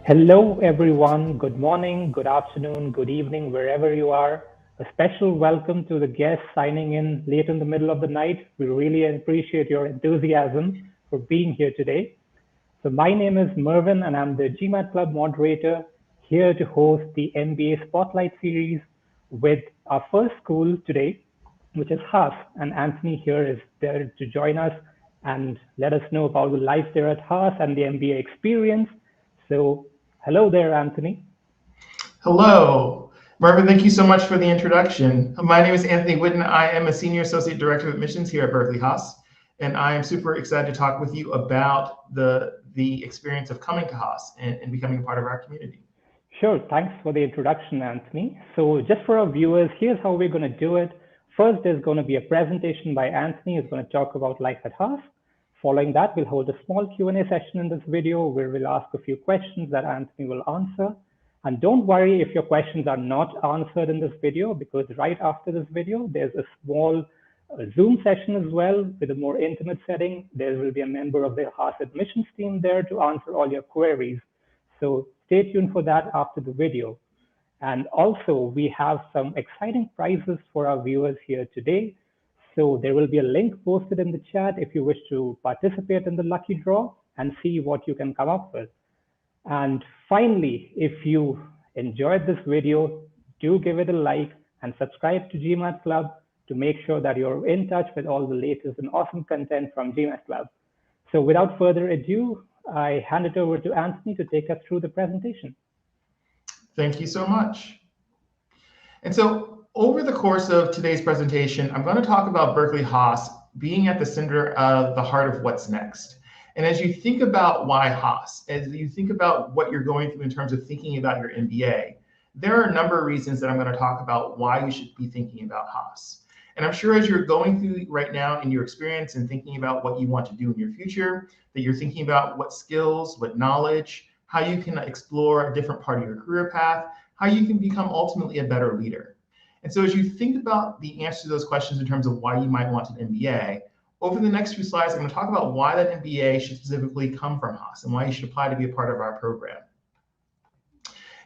Hello, everyone. Good morning, good afternoon, good evening, wherever you are. A special welcome to the guests signing in late in the middle of the night. We really appreciate your enthusiasm for being here today. So, my name is Mervin, and I'm the GMAT Club moderator here to host the MBA Spotlight series with our first school today, which is Haas. And Anthony here is there to join us and let us know about the life there at Haas and the MBA experience. So, hello there, Anthony. Hello, Marvin. Thank you so much for the introduction. My name is Anthony Whitten. I am a Senior Associate Director of Admissions here at Berkeley Haas, and I am super excited to talk with you about the experience of coming to Haas and becoming a part of our community. Sure, thanks for the introduction, Anthony. So, just for our viewers, here's how we're going to do it. First, there's going to be a presentation by Anthony, who's going to talk about life at Haas. Following that, we'll hold a small Q&A session in this video where we'll ask a few questions that Anthony will answer. And don't worry if your questions are not answered in this video, because right after this video, there's a small Zoom session as well with a more intimate setting. There will be a member of the Haas admissions team there to answer all your queries. So stay tuned for that after the video. And also, we have some exciting prizes for our viewers here today. So there will be a link posted in the chat if you wish to participate in the lucky draw and see what you can come up with. And finally, if you enjoyed this video, do give it a like and subscribe to GMAT Club to make sure that you're in touch with all the latest and awesome content from GMAT Club. So without further ado, I hand it over to Anthony to take us through the presentation. Thank you so much. And so over the course of today's presentation, I'm going to talk about Berkeley Haas being at the center of the heart of what's next. And as you think about why Haas, as you think about what you're going through in terms of thinking about your MBA, there are a number of reasons that I'm going to talk about why you should be thinking about Haas. And I'm sure as you're going through right now in your experience and thinking about what you want to do in your future, that you're thinking about what skills, what knowledge, how you can explore a different part of your career path, how you can become ultimately a better leader. And so as you think about the answer to those questions in terms of why you might want an MBA, over the next few slides, I'm going to talk about why that MBA should specifically come from Haas and why you should apply to be a part of our program.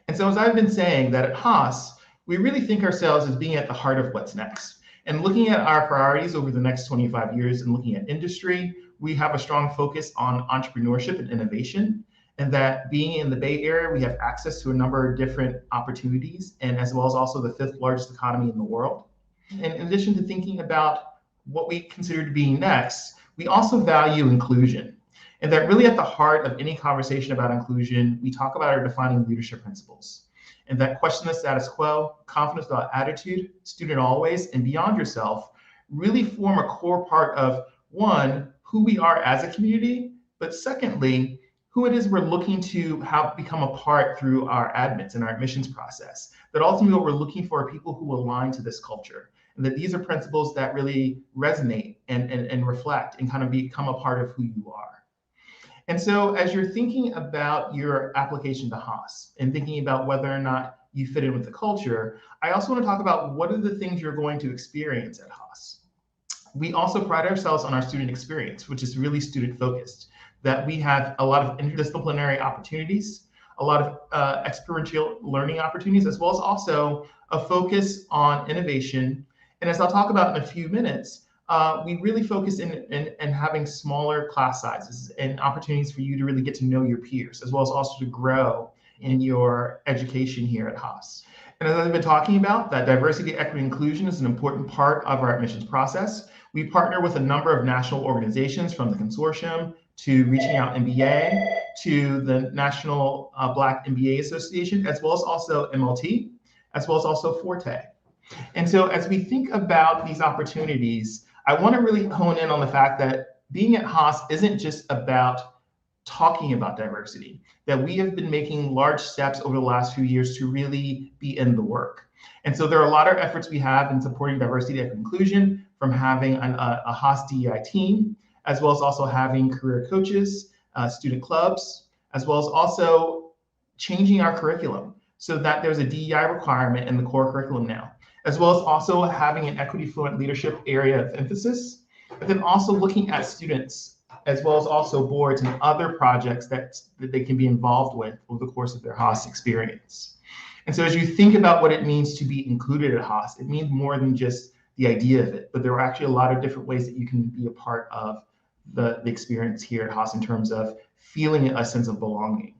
And so as I've been saying, that at Haas, we really think ourselves as being at the heart of what's next. And looking at our priorities over the next 25 years and looking at industry, we have a strong focus on entrepreneurship and innovation. And that being in the Bay Area, we have access to a number of different opportunities, and as well as also the 5th largest economy in the world. And in addition to thinking about what we consider to be next, we also value inclusion. And that really at the heart of any conversation about inclusion, we talk about our defining leadership principles. And that question the status quo, confidence without attitude, student always, and beyond yourself really form a core part of, one, who we are as a community, but secondly, who it is we're looking to have become a part through our admits and our admissions process. That ultimately what we're looking for are people who align to this culture. And that these are principles that really resonate and reflect and kind of become a part of who you are. And so as you're thinking about your application to Haas and thinking about whether or not you fit in with the culture, I also want to talk about what are the things you're going to experience at Haas. We also pride ourselves on our student experience, which is really student focused, that we have a lot of interdisciplinary opportunities, a lot of experiential learning opportunities, as well as also a focus on innovation. And as I'll talk about in a few minutes, we really focus in having smaller class sizes and opportunities for you to really get to know your peers, as well as also to grow in your education here at Haas. And as I've been talking about, that diversity, equity, inclusion is an important part of our admissions process. We partner with a number of national organizations, from the consortium to Reaching Out MBA to the National Black MBA Association, as well as also MLT, as well as also Forte. And so as we think about these opportunities, I want to really hone in on the fact that being at Haas isn't just about talking about diversity, that we have been making large steps over the last few years to really be in the work. And so there are a lot of efforts we have in supporting diversity and inclusion, from having a Haas DEI team, as well as also having career coaches, student clubs, as well as also changing our curriculum so that there's a DEI requirement in the core curriculum now, as well as also having an equity fluent leadership area of emphasis, but then also looking at students as well as also boards and other projects that they can be involved with over the course of their Haas experience. And so as you think about what it means to be included at Haas, it means more than just the idea of it, but there are actually a lot of different ways that you can be a part of the experience here at Haas in terms of feeling a sense of belonging.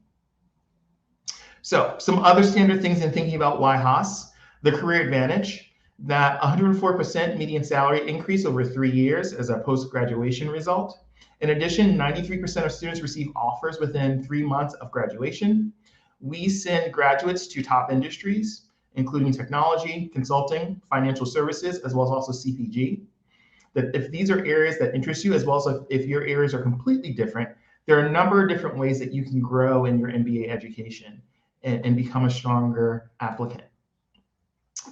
So some other standard things in thinking about why Haas: the career advantage, that 104% median salary increase over 3 years as a post-graduation result. In addition, 93% of students receive offers within 3 months of graduation. We send graduates to top industries, including technology, consulting, financial services, as well as also CPG. That if these are areas that interest you, as well as if your areas are completely different, there are a number of different ways that you can grow in your MBA education and become a stronger applicant.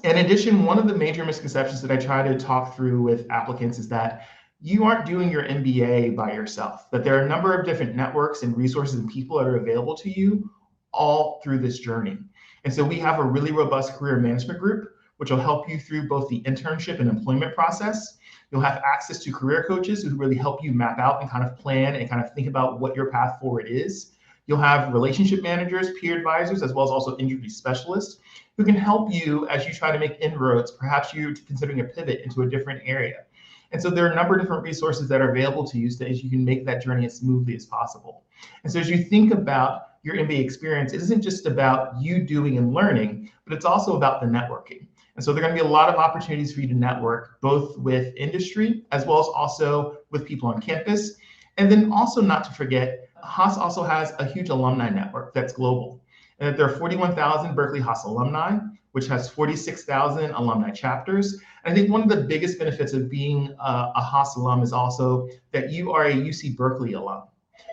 In addition, one of the major misconceptions that I try to talk through with applicants is that you aren't doing your MBA by yourself, that there are a number of different networks and resources and people that are available to you all through this journey. And so we have a really robust career management group, which will help you through both the internship and employment process. You'll have access to career coaches who really help you map out and kind of plan and kind of think about what your path forward is. You'll have relationship managers, peer advisors, as well as also industry specialists who can help you as you try to make inroads. Perhaps you're considering a pivot into a different area. And so there are a number of different resources that are available to you so that you can make that journey as smoothly as possible. And so as you think about your MBA experience, it isn't just about you doing and learning, but it's also about the networking. And so there are going to be a lot of opportunities for you to network, both with industry as well as also with people on campus. And then also, not to forget, Haas also has a huge alumni network that's global. And there are 41,000 Berkeley Haas alumni, which has 46,000 alumni chapters. And I think one of the biggest benefits of being a Haas alum is also that you are a UC Berkeley alum.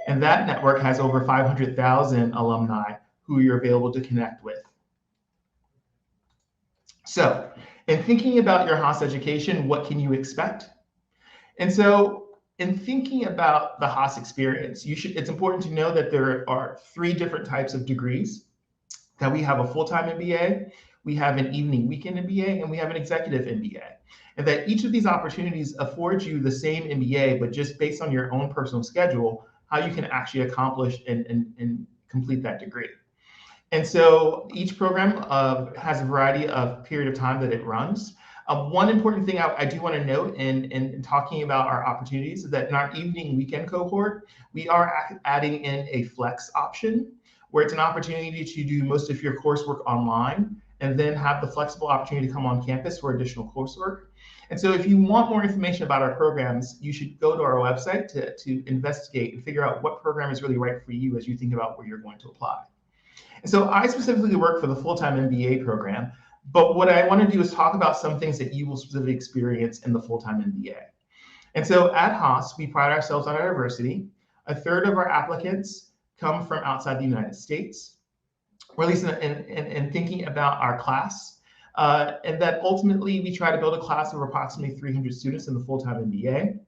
And that network has over 500,000 alumni who you're available to connect with. So in thinking about your Haas education, what can you expect? And so in thinking about the Haas experience, it's important to know that there are 3 different types of degrees. That we have a full-time MBA, we have an evening weekend MBA, and we have an executive MBA. And that each of these opportunities affords you the same MBA, but just based on your own personal schedule, how you can actually accomplish and complete that degree. And so each program has a variety of period of time that it runs. One important thing I do want to note in talking about our opportunities is that in our evening weekend cohort, we are adding in a flex option, where it's an opportunity to do most of your coursework online and then have the flexible opportunity to come on campus for additional coursework. And so if you want more information about our programs, you should go to our website to investigate and figure out what program is really right for you as you think about where you're going to apply. And so I specifically work for the full-time MBA program, but what I want to do is talk about some things that you will specifically experience in the full-time MBA. And so at Haas, we pride ourselves on our diversity. 1/3 of our applicants come from outside the United States, or at least in thinking about our class, and that ultimately we try to build a class of approximately 300 students in the full-time MBA.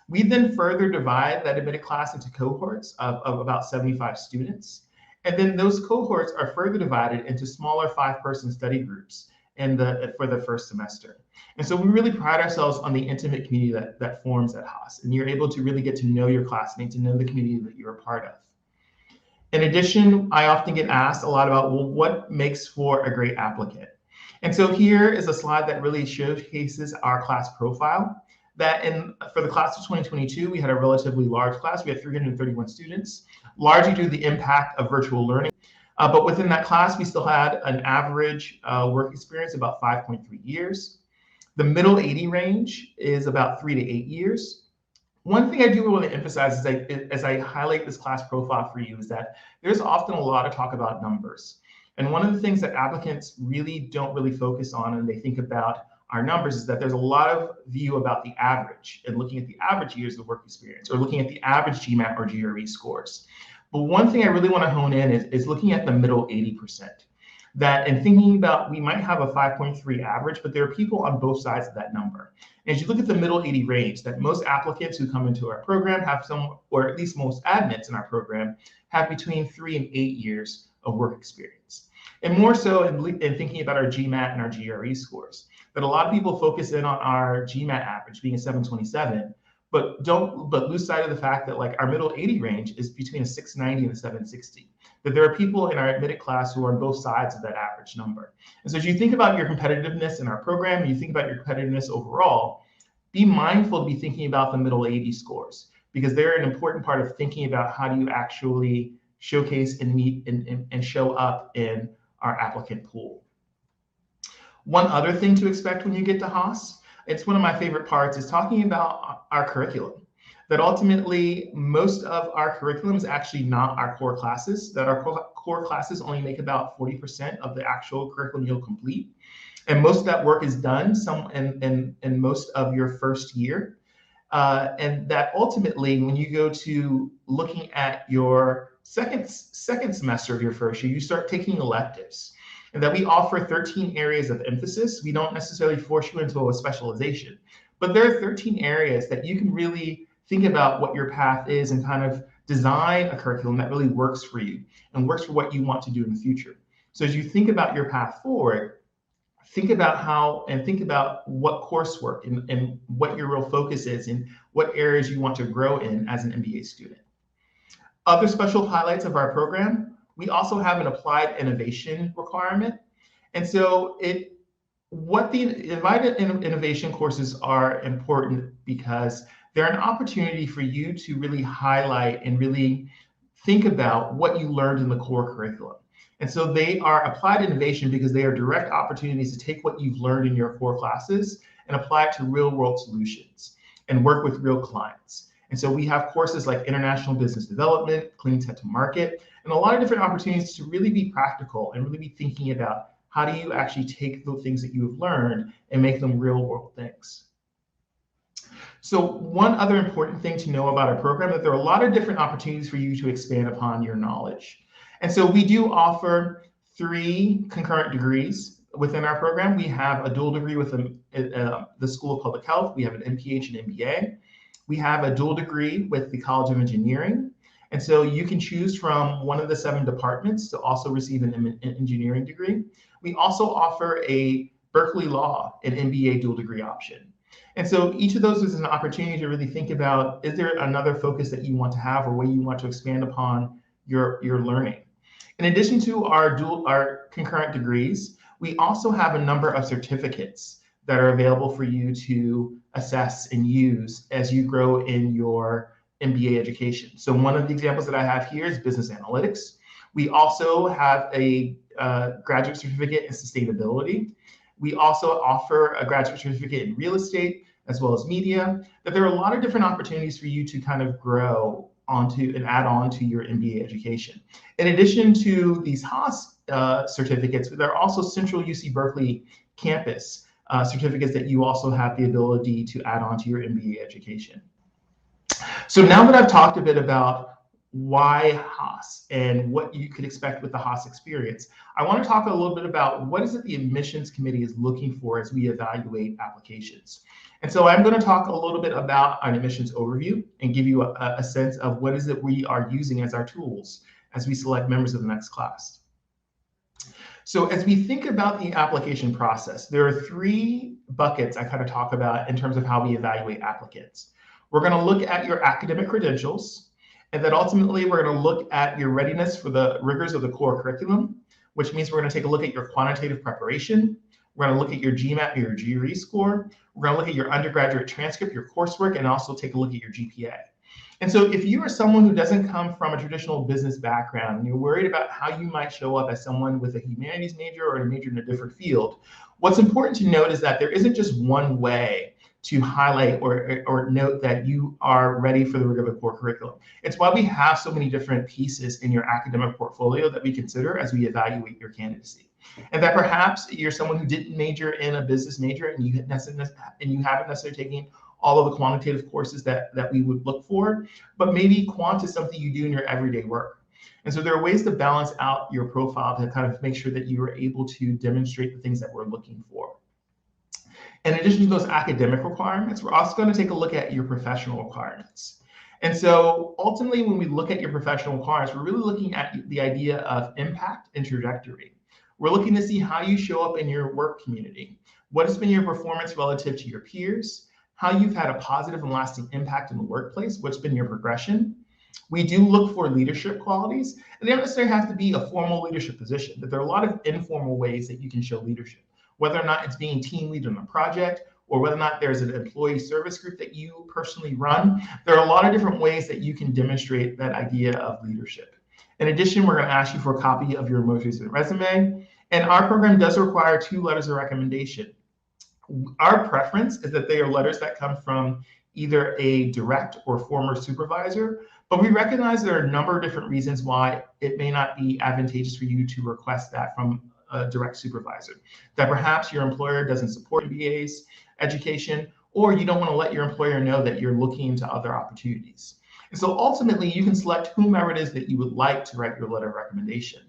We then further divide that admitted class into cohorts of about 75 students. And then those cohorts are further divided into smaller 5-person study groups for the first semester. And so we really pride ourselves on the intimate community that forms at Haas. And you're able to really get to know your classmates and know the community that you're a part of. In addition, I often get asked a lot about, well, what makes for a great applicant? And so here is a slide that really showcases our class profile. That for the class of 2022, we had a relatively large class. We had 331 students, largely due to the impact of virtual learning. But within that class, we still had an average work experience about 5.3 years. The middle 80 range is about 3 to 8 years. One thing I do want to emphasize is as I highlight this class profile for you is that there's often a lot of talk about numbers. And one of the things that applicants don't really focus on and they think about our numbers is that there's a lot of view about the average and looking at the average years of work experience or looking at the average GMAT or GRE scores. But one thing I really want to hone in is looking at the middle 80%. That and thinking about we might have a 5.3 average, but there are people on both sides of that number. And as you look at the middle 80 range, that most applicants who come into our program have some, or at least most admits in our program, have between 3 and 8 years of work experience. And more so in thinking about our GMAT and our GRE scores, that a lot of people focus in on our GMAT average being a 727, but lose sight of the fact that like our middle 80 range is between a 690 and a 760. That there are people in our admitted class who are on both sides of that average number. And so as you think about your competitiveness in our program, and you think about your competitiveness overall, be mindful to be thinking about the middle 80 scores, because they're an important part of thinking about how do you actually showcase and meet and show up in our applicant pool. One other thing to expect when you get to Haas, it's one of my favorite parts, is talking about our curriculum. That ultimately, most of our curriculum is actually not our core classes, that our core classes only make about 40% of the actual curriculum you'll complete. And most of that work is done in most of your first year. And that ultimately, when you go to looking at your second semester of your first year, you start taking electives. And that we offer 13 areas of emphasis. We don't necessarily force you into a specialization, but there are 13 areas that you can really think about what your path is and kind of design a curriculum that really works for you and works for what you want to do in the future. So as you think about your path forward, think about what coursework and what your real focus is and what areas you want to grow in as an MBA student. Other special highlights of our program, we also have an applied innovation requirement. And so the invited innovation courses are important because they're an opportunity for you to really highlight and really think about what you learned in the core curriculum. And so they are applied innovation because they are direct opportunities to take what you've learned in your core classes and apply it to real world solutions and work with real clients. And so we have courses like international business development, clean tech to market, and a lot of different opportunities to really be practical and really be thinking about how do you actually take the things that you have learned and make them real world things. So one other important thing to know about our program is that there are a lot of different opportunities for you to expand upon your knowledge. And so we do offer 3 concurrent degrees within our program. We have a dual degree with the School of Public Health. We have an MPH and MBA. We have a dual degree with the College of Engineering. And so you can choose from one of the 7 departments to also receive an engineering degree. We also offer a Berkeley Law and MBA dual degree option. And so each of those is an opportunity to really think about, is there another focus that you want to have or way you want to expand upon your learning? In addition to our concurrent degrees, we also have a number of certificates that are available for you to assess and use as you grow in your MBA education. So one of the examples that I have here is business analytics. We also have a graduate certificate in sustainability. We also offer a graduate certificate in real estate, as well as media. That there are a lot of different opportunities for you to kind of grow onto and add on to your MBA education. In addition to these Haas certificates, there are also Central UC Berkeley campus certificates that you also have the ability to add on to your MBA education. So now that I've talked a bit about why Haas and what you could expect with the Haas experience, I want to talk a little bit about what is it the admissions committee is looking for as we evaluate applications. And so I'm going to talk a little bit about an admissions overview and give you a sense of what is it we are using as our tools as we select members of the next class. So as we think about the application process, there are 3 buckets I kind of talk about in terms of how we evaluate applicants. We're going to look at your academic credentials, and then ultimately we're going to look at your readiness for the rigors of the core curriculum, which means we're going to take a look at your quantitative preparation. We're going to look at your GMAT or your GRE score. We're going to look at your undergraduate transcript, your coursework, and also take a look at your GPA. And so if you are someone who doesn't come from a traditional business background and you're worried about how you might show up as someone with a humanities major or a major in a different field, what's important to note is that there isn't just one way to highlight or note that you are ready for the rigor of the core curriculum. It's why we have so many different pieces in your academic portfolio that we consider as we evaluate your candidacy. And that perhaps you're someone who didn't major in a business major and you haven't necessarily taken all of the quantitative courses that we would look for, but maybe quant is something you do in your everyday work. And so there are ways to balance out your profile to kind of make sure that you are able to demonstrate the things that we're looking for. In addition to those academic requirements, we're also going to take a look at your professional requirements. And so ultimately, when we look at your professional requirements, we're really looking at the idea of impact and trajectory. We're looking to see how you show up in your work community. What has been your performance relative to your peers? how you've had a positive and lasting impact in the workplace, what's been your progression. We do look for leadership qualities, and they don't necessarily have to be a formal leadership position, but there are a lot of informal ways that you can show leadership, whether or not it's being team lead on a project, or whether or not there's an employee service group that you personally run. There are a lot of different ways that you can demonstrate that idea of leadership. In addition, we're going to ask you for a copy of your most recent resume, and our program does require 2 letters of recommendation. Our preference is that they are letters that come from either a direct or former supervisor, but we recognize there are a number of different reasons why it may not be advantageous for you to request that from a direct supervisor. That perhaps your employer doesn't support MBA's education, or you don't want to let your employer know that you're looking into other opportunities. And so ultimately, you can select whomever it is that you would like to write your letter of recommendation.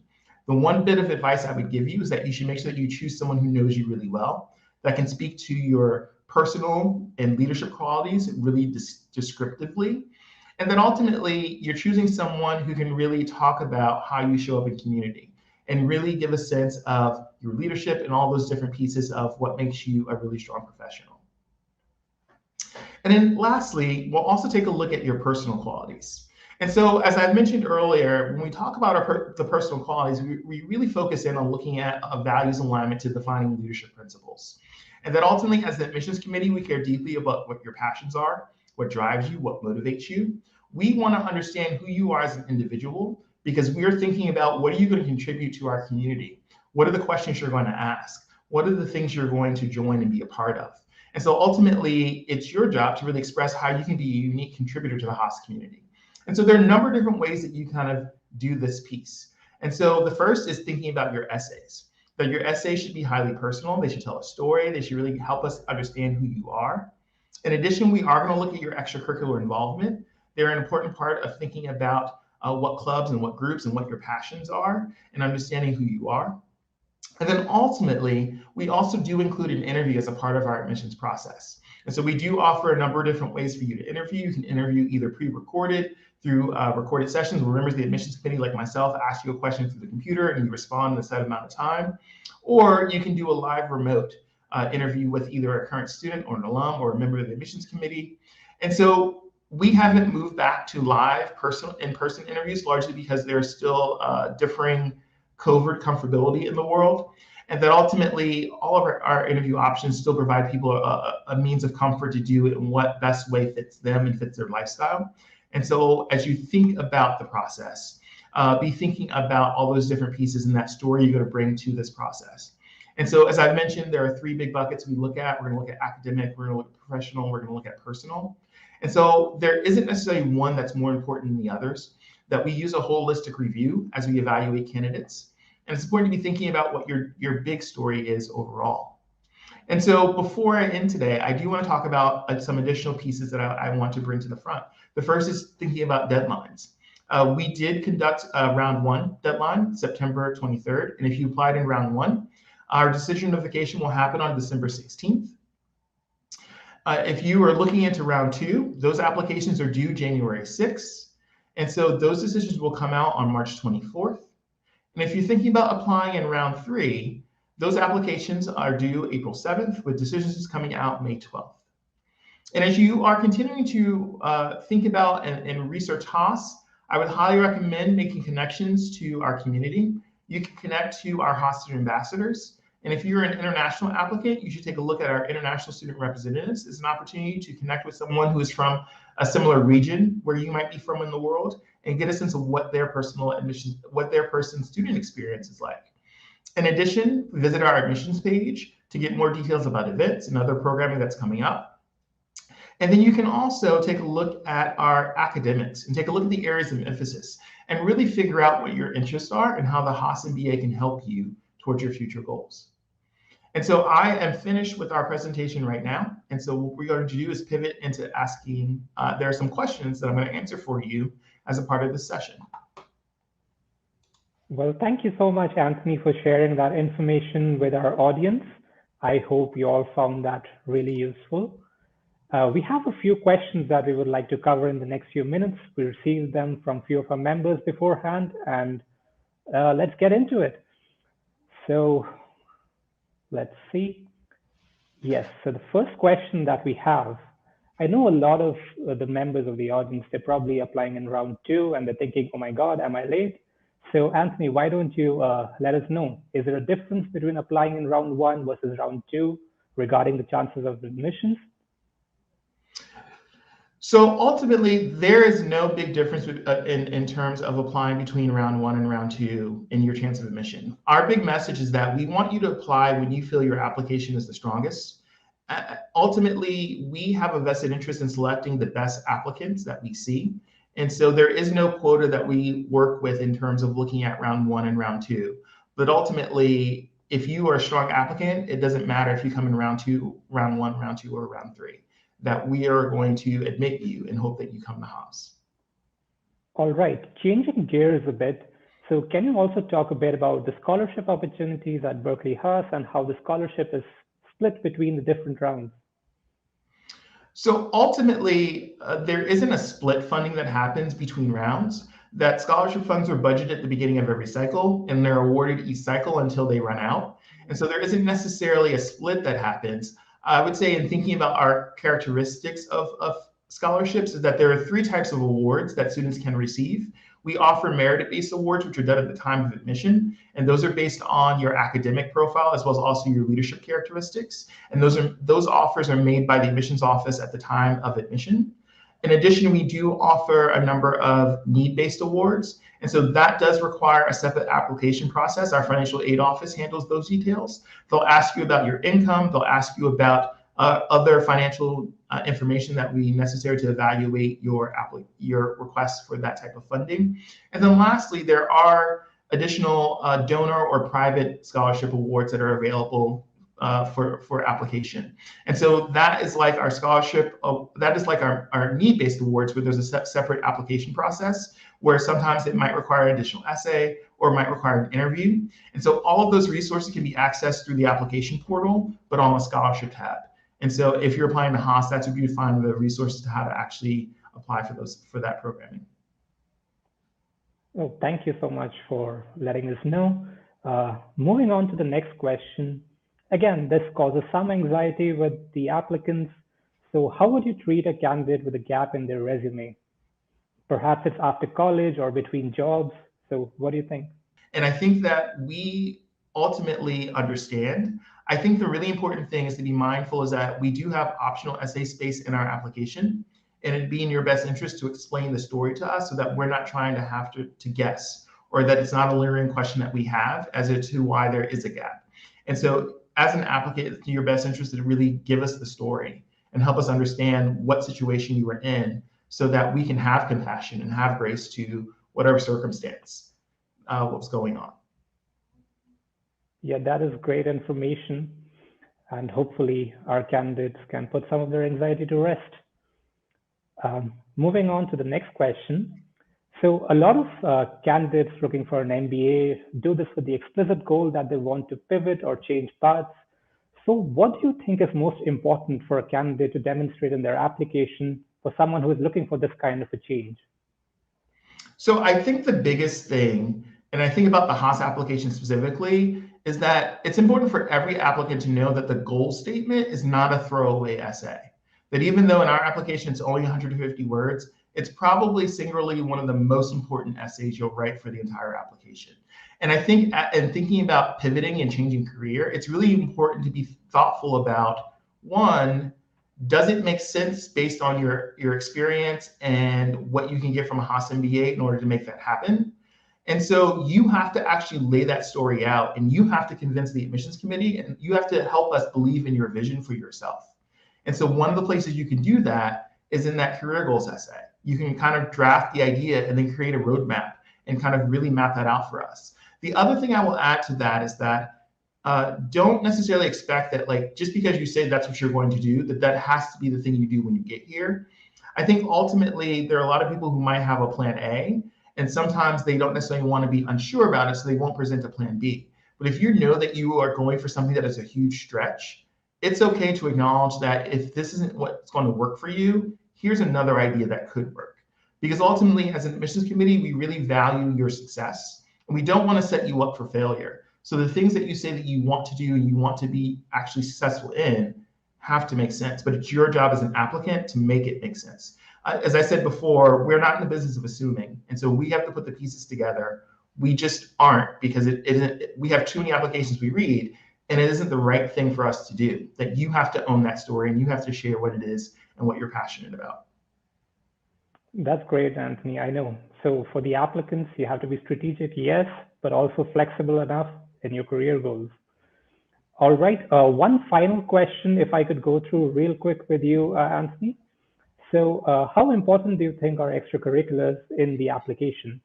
The one bit of advice I would give you is that you should make sure that you choose someone who knows you really well, that can speak to your personal and leadership qualities really descriptively. And then ultimately, you're choosing someone who can really talk about how you show up in community and really give a sense of your leadership and all those different pieces of what makes you a really strong professional. And then lastly, we'll also take a look at your personal qualities. And so, as I mentioned earlier, when we talk about the personal qualities, we really focus in on looking at a values alignment to defining leadership principles. And that ultimately, as the admissions committee, we care deeply about what your passions are, what drives you, what motivates you. We want to understand who you are as an individual, because we're thinking about what are you going to contribute to our community? What are the questions you're going to ask? What are the things you're going to join and be a part of? And so ultimately, it's your job to really express how you can be a unique contributor to the Haas community. And so there are a number of different ways that you kind of do this piece. And so the first is thinking about your essays. That your essays should be highly personal. They should tell a story. They should really help us understand who you are. In addition, we are going to look at your extracurricular involvement. They're an important part of thinking about what clubs and what groups and what your passions are and understanding who you are. And then ultimately, we also do include an interview as a part of our admissions process. And so we do offer a number of different ways for you to interview. You can interview either pre-recorded through recorded sessions where members of the admissions committee like myself ask you a question through the computer and you respond in a set amount of time. Or you can do a live remote interview with either a current student or an alum or a member of the admissions committee. And so we haven't moved back to live in-person interviews largely because there's still differing COVID comfortability in the world. And that ultimately all of our interview options still provide people a means of comfort to do it in what best way fits them and fits their lifestyle. And so as you think about the process, be thinking about all those different pieces in that story you're going to bring to this process. And so as I've mentioned, there are 3 big buckets we look at. We're going to look at academic, we're going to look at professional, we're going to look at personal. And so there isn't necessarily one that's more important than the others, that we use a holistic review as we evaluate candidates. And it's important to be thinking about what your big story is overall. And so before I end today, I do want to talk about some additional pieces that I want to bring to the front. The first is thinking about deadlines. We did conduct round 1 deadline, September 23rd. And if you applied in round 1, our decision notification will happen on December 16th. If you are looking into round 2, those applications are due January 6th. And so those decisions will come out on March 24th. And if you're thinking about applying in round 3, those applications are due April 7th, with decisions coming out May 12th. And as you are continuing to think about and research Haas, I would highly recommend making connections to our community. You can connect to our Haas student ambassadors. And if you're an international applicant, you should take a look at our international student representatives. It's an opportunity to connect with someone who is from a similar region where you might be from in the world and get a sense of what their personal admissions, what their person's student experience is like. In addition, visit our admissions page to get more details about events and other programming that's coming up. And then you can also take a look at our academics and take a look at the areas of emphasis and really figure out what your interests are and how the Haas MBA can help you towards your future goals. And so I am finished with our presentation right now. And so what we're going to do is pivot into asking, there are some questions that I'm going to answer for you as a part of this session. Well, thank you so much, Anthony, for sharing that information with our audience. I hope you all found that really useful. We have a few questions that we would like to cover in the next few minutes. We received them from a few of our members beforehand, and let's get into it. So let's see. Yes, so the first question that we have I know a lot of the members of the audience, they're probably applying in round two and they're thinking, oh my God, am I late? So Anthony, why don't you let us know, is there a difference between applying in round one versus round two regarding the chances of admissions? So ultimately, there is no big difference in terms of applying between round one and round two in your chance of admission. Our big message is that we want you to apply when you feel your application is the strongest. Ultimately, we have a vested interest in selecting the best applicants that we see. And so there is no quota that we work with in terms of looking at round one and round two. But ultimately, if you are a strong applicant, it doesn't matter if you come in round two, round one, round two, or round three, that we are going to admit you and hope that you come to Haas. All right, changing gears a bit. So can you also talk a bit about the scholarship opportunities at Berkeley Haas and how the scholarship is split between the different rounds? So ultimately, there isn't a split funding that happens between rounds. That scholarship funds are budgeted at the beginning of every cycle, and they're awarded each cycle until they run out. And so there isn't necessarily a split that happens. I would say in thinking about our characteristics of scholarships is that there are three types of awards that students can receive. We offer merit-based awards, which are done at the time of admission, and those are based on your academic profile as well as also your leadership characteristics. And those offers are made by the admissions office at the time of admission. In addition, we do offer a number of need-based awards, and so that does require a separate application process. Our financial aid office handles those details. They'll ask you about your income. They'll ask you about other financial information that we necessary to evaluate your request for that type of funding. And then lastly, there are additional donor or private scholarship awards that are available for application. And so that is like our scholarship, that is like our need-based awards where there's a separate application process where sometimes it might require an additional essay or might require an interview. And so all of those resources can be accessed through the application portal, but on the scholarship tab. And so if you're applying to Haas, that's where you'd find the resources to how to actually apply for that programming. Oh, thank you so much for letting us know. Moving on to the next question. Again, this causes some anxiety with the applicants. So how would you treat a candidate with a gap in their resume? Perhaps it's after college or between jobs. So what do you think? And I think that we ultimately understand. I think the really important thing is to be mindful is that we do have optional essay space in our application, and it'd be in your best interest to explain the story to us so that we're not trying to have to guess, or that it's not a lingering question that we have as to why there is a gap. And so as an applicant, it's in your best interest to really give us the story and help us understand what situation you were in so that we can have compassion and have grace to whatever circumstance was going on. Yeah, that is great information. And hopefully our candidates can put some of their anxiety to rest. Moving on to the next question. So a lot of candidates looking for an MBA do this with the explicit goal that they want to pivot or change paths. So what do you think is most important for a candidate to demonstrate in their application for someone who is looking for this kind of a change? So I think the biggest thing, and I think about the Haas application specifically, is that it's important for every applicant to know that the goal statement is not a throwaway essay. That even though in our application it's only 150 words, it's probably singularly one of the most important essays you'll write for the entire application. And I think in thinking about pivoting and changing career, it's really important to be thoughtful about, one, does it make sense based on your experience and what you can get from a Haas MBA in order to make that happen? And so you have to actually lay that story out, and you have to convince the admissions committee, and you have to help us believe in your vision for yourself. And so one of the places you can do that is in that career goals essay. You can kind of draft the idea and then create a roadmap and kind of really map that out for us. The other thing I will add to that is that don't necessarily expect that, like, just because you say that's what you're going to do, that has to be the thing you do when you get here. I think ultimately there are a lot of people who might have a plan A, and sometimes they don't necessarily want to be unsure about it, so they won't present a plan B. But if you know that you are going for something that is a huge stretch, it's okay to acknowledge that if this isn't what's going to work for you, here's another idea that could work. Because ultimately, as an admissions committee, we really value your success, and we don't want to set you up for failure. So the things that you say that you want to do and you want to be actually successful in have to make sense, but it's your job as an applicant to make it make sense. As I said before, we're not in the business of assuming, and so we have to put the pieces together. We just aren't, because we have too many applications we read, and it isn't the right thing for us to do. That you have to own that story, and you have to share what it is and what you're passionate about. That's great, Anthony. I know. So for the applicants, you have to be strategic, yes, but also flexible enough in your career goals. All right. One final question, if I could go through real quick with you, Anthony. So how important do you think are extracurriculars in the application?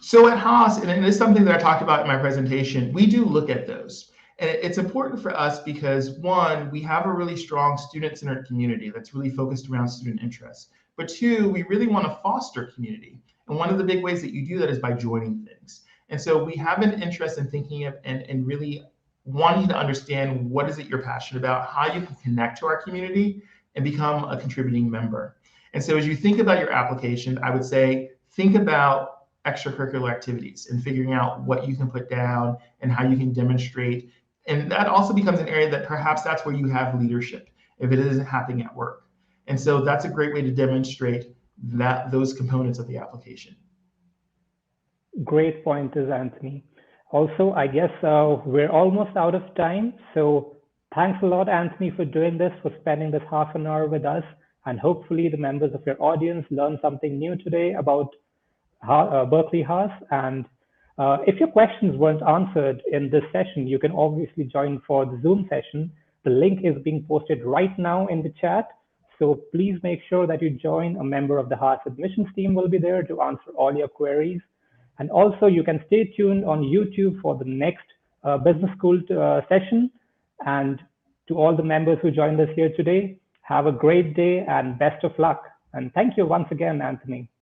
So at Haas, and it's something that I talked about in my presentation, we do look at those. And it's important for us because, one, we have a really strong student-centered community that's really focused around student interests. But two, we really want to foster community. And one of the big ways that you do that is by joining things. And so we have an interest in thinking of and really wanting to understand what is it you're passionate about, how you can connect to our community and become a contributing member. And so as you think about your application, I would say think about extracurricular activities and figuring out what you can put down and how you can demonstrate. And that also becomes an area that perhaps that's where you have leadership if it isn't happening at work. And so that's a great way to demonstrate those components of the application. Great pointers, Anthony. Also, I guess we're almost out of time. So thanks a lot, Anthony, for doing this, for spending this half an hour with us. And hopefully the members of your audience learned something new today about Berkeley Haas. And if your questions weren't answered in this session, you can obviously join for the Zoom session. The link is being posted right now in the chat. So please make sure that you join. A member of the Haas admissions team will be there to answer all your queries. And also you can stay tuned on YouTube for the next business school session. And to all the members who joined us here today, have a great day and best of luck. And thank you once again, Anthony.